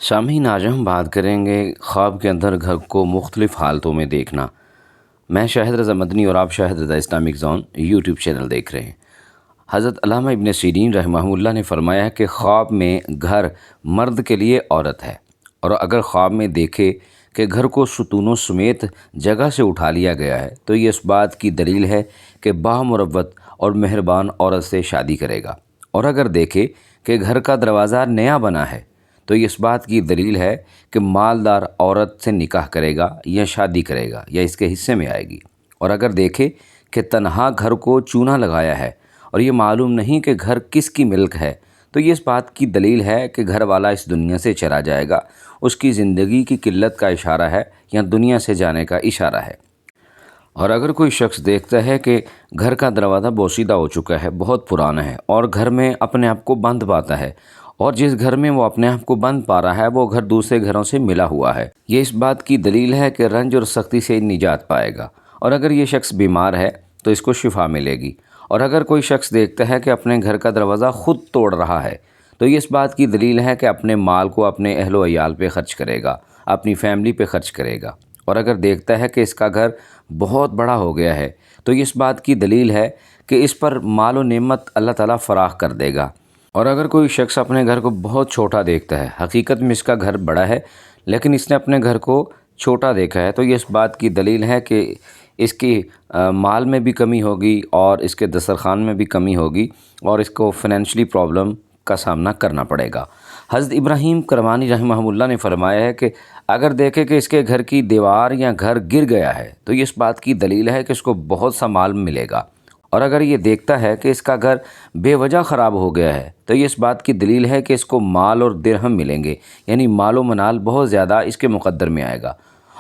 سامعین، آج ہم بات کریں گے خواب کے اندر گھر کو مختلف حالتوں میں دیکھنا۔ میں شاہد رضا مدنی اور آپ شاہد رضا اسلامک زون یوٹیوب چینل دیکھ رہے ہیں۔ حضرت علامہ ابن سیرین رحمہ اللہ نے فرمایا ہے کہ خواب میں گھر مرد کے لیے عورت ہے، اور اگر خواب میں دیکھے کہ گھر کو ستونوں سمیت جگہ سے اٹھا لیا گیا ہے تو یہ اس بات کی دلیل ہے کہ بامروت اور مہربان عورت سے شادی کرے گا، اور اگر دیکھے کہ گھر کا دروازہ نیا بنا ہے تو یہ اس بات کی دلیل ہے کہ مالدار عورت سے نکاح کرے گا یا شادی کرے گا یا اس کے حصے میں آئے گی، اور اگر دیکھے کہ تنہا گھر کو چونا لگایا ہے اور یہ معلوم نہیں کہ گھر کس کی ملک ہے تو یہ اس بات کی دلیل ہے کہ گھر والا اس دنیا سے چلا جائے گا، اس کی زندگی کی قلت کا اشارہ ہے یا دنیا سے جانے کا اشارہ ہے۔ اور اگر کوئی شخص دیکھتا ہے کہ گھر کا دروازہ بوسیدہ ہو چکا ہے، بہت پرانا ہے، اور گھر میں اپنے آپ کو بند پاتا ہے، اور جس گھر میں وہ اپنے آپ کو بند پا رہا ہے وہ گھر دوسرے گھروں سے ملا ہوا ہے، یہ اس بات کی دلیل ہے کہ رنج اور سختی سے نجات پائے گا۔ اور اگر یہ شخص بیمار ہے تو اس کو شفا ملے گی۔ اور اگر کوئی شخص دیکھتا ہے کہ اپنے گھر کا دروازہ خود توڑ رہا ہے تو یہ اس بات کی دلیل ہے کہ اپنے مال کو اپنے اہل و عیال پہ خرچ کرے گا، اپنی فیملی پہ خرچ کرے گا۔ اور اگر دیکھتا ہے کہ اس کا گھر بہت بڑا ہو گیا ہے تو یہ اس بات کی دلیل ہے کہ اس پر مال و نعمت اللہ تعالیٰ فراخ کر دے گا۔ اور اگر کوئی شخص اپنے گھر کو بہت چھوٹا دیکھتا ہے، حقیقت میں اس کا گھر بڑا ہے لیکن اس نے اپنے گھر کو چھوٹا دیکھا ہے، تو یہ اس بات کی دلیل ہے کہ اس کی مال میں بھی کمی ہوگی اور اس کے دسترخوان میں بھی کمی ہوگی، اور اس کو فائنینشلی پرابلم کا سامنا کرنا پڑے گا۔ حضرت ابراہیم کرمانی رحمہ اللہ نے فرمایا ہے کہ اگر دیکھے کہ اس کے گھر کی دیوار یا گھر گر گیا ہے تو یہ اس بات کی دلیل ہے کہ اس کو بہت سا مال ملے گا، اور اگر یہ دیکھتا ہے کہ اس کا گھر بے وجہ خراب ہو گیا ہے تو یہ اس بات کی دلیل ہے کہ اس کو مال اور درہم ملیں گے، یعنی مال و منال بہت زیادہ اس کے مقدر میں آئے گا۔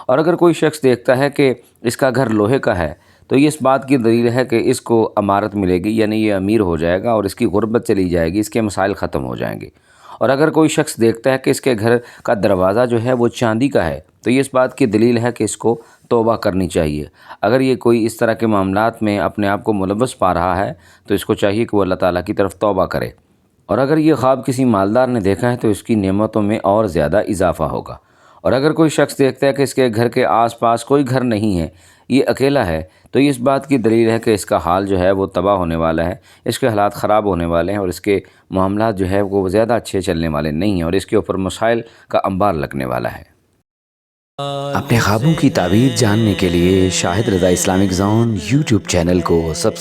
اور اگر کوئی شخص دیکھتا ہے کہ اس کا گھر لوہے کا ہے تو یہ اس بات کی دلیل ہے کہ اس کو امارت ملے گی، یعنی یہ امیر ہو جائے گا اور اس کی غربت چلی جائے گی، اس کے مسائل ختم ہو جائیں گے۔ اور اگر کوئی شخص دیکھتا ہے کہ اس کے گھر کا دروازہ جو ہے وہ چاندی کا ہے تو یہ اس بات کی دلیل ہے کہ اس کو توبہ کرنی چاہیے۔ اگر یہ کوئی اس طرح کے معاملات میں اپنے آپ کو ملوث پا رہا ہے تو اس کو چاہیے کہ وہ اللہ تعالیٰ کی طرف توبہ کرے۔ اور اگر یہ خواب کسی مالدار نے دیکھا ہے تو اس کی نعمتوں میں اور زیادہ اضافہ ہوگا۔ اور اگر کوئی شخص دیکھتا ہے کہ اس کے گھر کے آس پاس کوئی گھر نہیں ہے، یہ اکیلا ہے، تو یہ اس بات کی دلیل ہے کہ اس کا حال جو ہے وہ تباہ ہونے والا ہے، اس کے حالات خراب ہونے والے ہیں، اور اس کے معاملات جو ہے وہ زیادہ اچھے چلنے والے نہیں ہیں، اور اس کے اوپر مسائل کا انبار لگنے والا ہے۔ اپنے خوابوں کی تعبیر جاننے کے لیے شاہد رضا اسلامک زون یوٹیوب چینل کو سبسکرائب